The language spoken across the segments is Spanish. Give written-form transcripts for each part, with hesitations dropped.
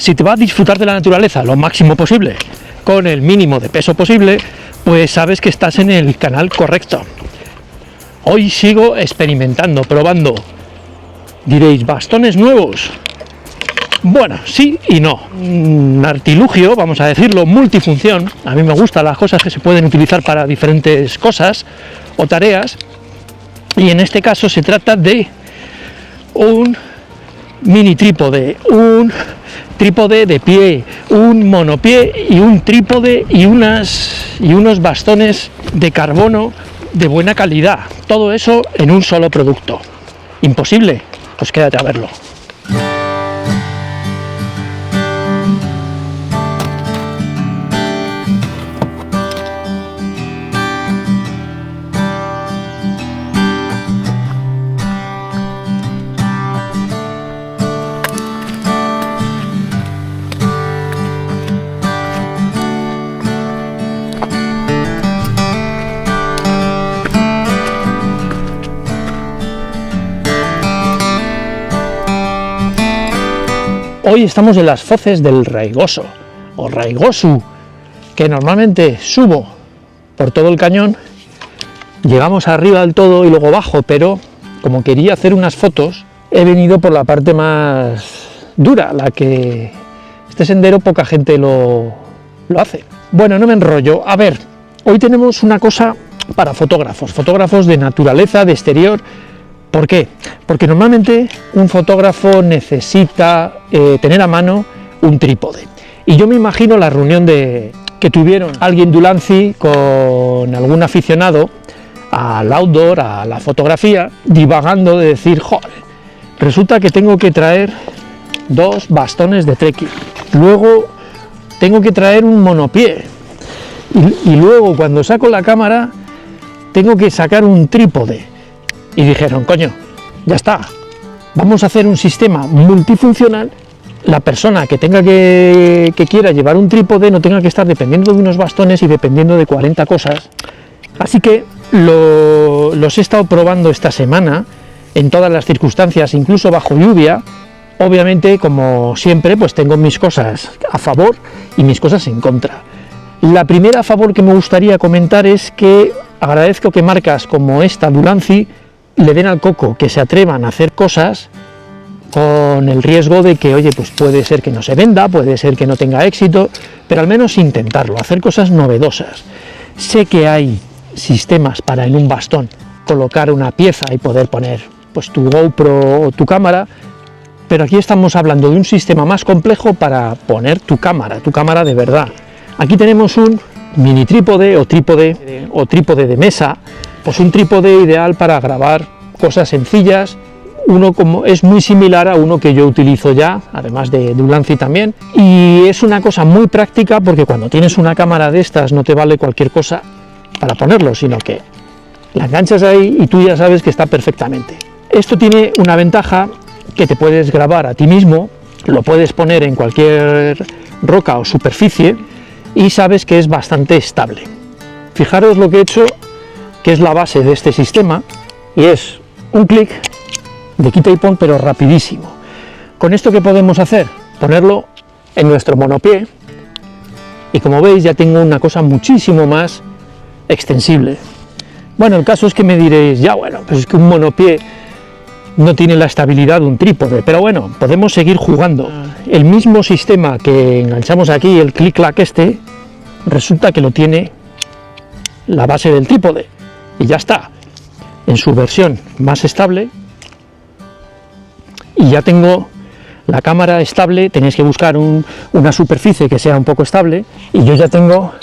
Si te vas a disfrutar de la naturaleza lo máximo posible, con el mínimo de peso posible, pues sabes que estás en el canal correcto. Hoy sigo experimentando, probando. Diréis, ¿bastones nuevos? Bueno, sí y no. Un artilugio, vamos a decirlo, multifunción. A mí me gustan las cosas que se pueden utilizar para diferentes cosas o tareas. Y en este caso se trata de un mini trípode, un trípode de pie, un monopié y un trípode y unos bastones de carbono de buena calidad. Todo eso en un solo producto. ¿Imposible? Pues quédate a verlo. Hoy estamos en las foces del Raigoso, o Raigosu, que normalmente subo por todo el cañón, llegamos arriba del todo y luego bajo, pero como quería hacer unas fotos, he venido por la parte más dura, la que este sendero poca gente lo hace. Bueno, no me enrollo. A ver, hoy tenemos una cosa para fotógrafos de naturaleza, de exterior. ¿Por qué? Porque normalmente un fotógrafo necesita tener a mano un trípode. Y yo me imagino la reunión que tuvieron alguien de Ulanzi con algún aficionado al outdoor, a la fotografía, divagando de decir, joder, resulta que tengo que traer 2 bastones de trekking, luego tengo que traer un monopié, y luego cuando saco la cámara tengo que sacar un trípode. Y dijeron, coño, ya está, vamos a hacer un sistema multifuncional. La persona que quiera llevar un trípode no tenga que estar dependiendo de unos bastones y dependiendo de 40 cosas. Así que los he estado probando esta semana en todas las circunstancias, incluso bajo lluvia. Obviamente, como siempre, pues tengo mis cosas a favor y mis cosas en contra. La primera a favor que me gustaría comentar es que agradezco que marcas como esta de Ulanzi le den al coco, que se atrevan a hacer cosas con el riesgo de que, oye, pues puede ser que no se venda, puede ser que no tenga éxito, pero al menos intentarlo, hacer cosas novedosas. Sé que hay sistemas para en un bastón colocar una pieza y poder poner pues tu GoPro o tu cámara, pero aquí estamos hablando de un sistema más complejo para poner tu cámara de verdad. Aquí tenemos un mini trípode o trípode de mesa, pues un trípode ideal para grabar cosas sencillas. Uno como es muy similar a uno que yo utilizo ya, además de Ulanzi también, y es una cosa muy práctica porque cuando tienes una cámara de estas no te vale cualquier cosa para ponerlo, sino que la enganchas ahí y tú ya sabes que está perfectamente. Esto tiene una ventaja, que te puedes grabar a ti mismo, lo puedes poner en cualquier roca o superficie y sabes que es bastante estable. Fijaros lo que he hecho, que es la base de este sistema, y es un clic de quita y pon, pero rapidísimo. Con esto, ¿qué podemos hacer? Ponerlo en nuestro monopié, y como veis ya tengo una cosa muchísimo más extensible. Bueno, el caso es que me diréis, ya bueno, pues es que un monopié no tiene la estabilidad de un trípode, pero bueno, podemos seguir jugando. El mismo sistema que enganchamos aquí, el clic-clac este, resulta que lo tiene la base del trípode, y ya está, en su versión más estable, y ya tengo la cámara estable. Tenéis que buscar una superficie que sea un poco estable, y yo ya tengo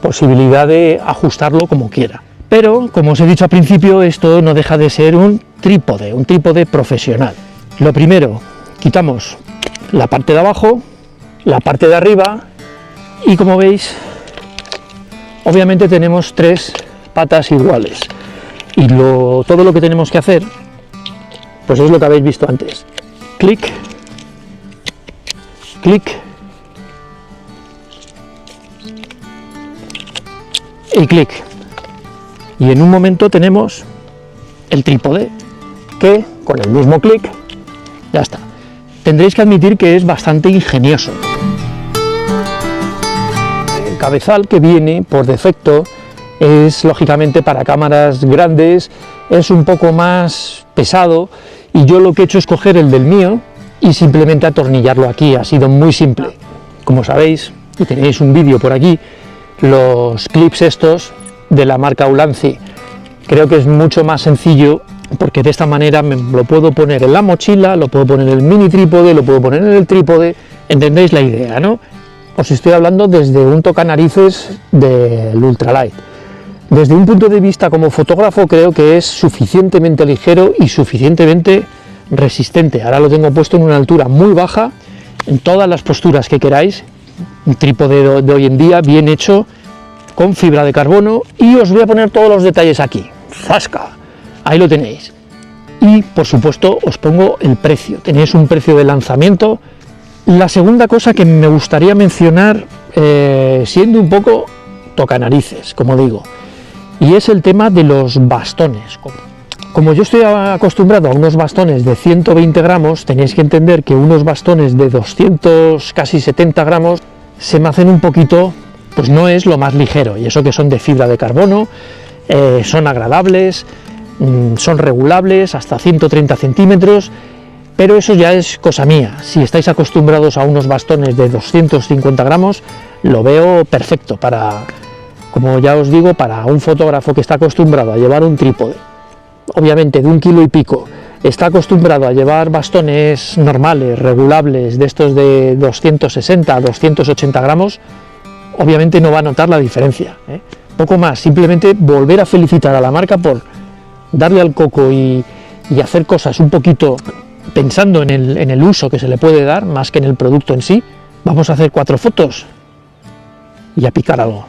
posibilidad de ajustarlo como quiera. Pero, como os he dicho al principio, esto no deja de ser un trípode profesional. Lo primero, quitamos la parte de abajo, la parte de arriba, y como veis, obviamente tenemos 3 patas iguales, y todo lo que tenemos que hacer pues es lo que habéis visto antes: clic, clic y clic, y en un momento tenemos el trípode que con el mismo clic ya está. tendréis que admitir que es bastante ingenioso. El cabezal que viene por defecto es lógicamente para cámaras grandes, es un poco más pesado, y yo lo que he hecho es coger el del mío y simplemente atornillarlo aquí. Ha sido muy simple. Como sabéis, y tenéis un vídeo por aquí, los clips estos de la marca Ulanzi, creo que es mucho más sencillo, porque de esta manera me lo puedo poner en la mochila, lo puedo poner en el mini trípode, lo puedo poner en el trípode. ¿Entendéis la idea, no? Os estoy hablando desde un tocanarices del ultralight. Desde un punto de vista como fotógrafo, creo que es suficientemente ligero y suficientemente resistente. Ahora lo tengo puesto en una altura muy baja, en todas las posturas que queráis. Un trípode de hoy en día bien hecho, con fibra de carbono, y os voy a poner todos los detalles aquí. ¡Zasca! Ahí lo tenéis. Y por supuesto os pongo el precio. Tenéis un precio de lanzamiento. La segunda cosa que me gustaría mencionar, siendo un poco tocanarices, como digo, y es el tema de los bastones. Como yo estoy acostumbrado a unos bastones de 120 gramos, tenéis que entender que unos bastones de 200, casi 70 gramos, se me hacen un poquito, pues no es lo más ligero, y eso que son de fibra de carbono, son agradables, son regulables hasta 130 centímetros, pero eso ya es cosa mía. Si estáis acostumbrados a unos bastones de 250 gramos, lo veo perfecto para, como ya os digo, para un fotógrafo que está acostumbrado a llevar un trípode, obviamente de 1,5 kilos, está acostumbrado a llevar bastones normales, regulables, de estos de 260 a 280 gramos, obviamente no va a notar la diferencia, ¿eh? Poco más, simplemente volver a felicitar a la marca por darle al coco y hacer cosas un poquito pensando en el uso que se le puede dar, más que en el producto en sí. Vamos a hacer 4 fotos y a picar algo.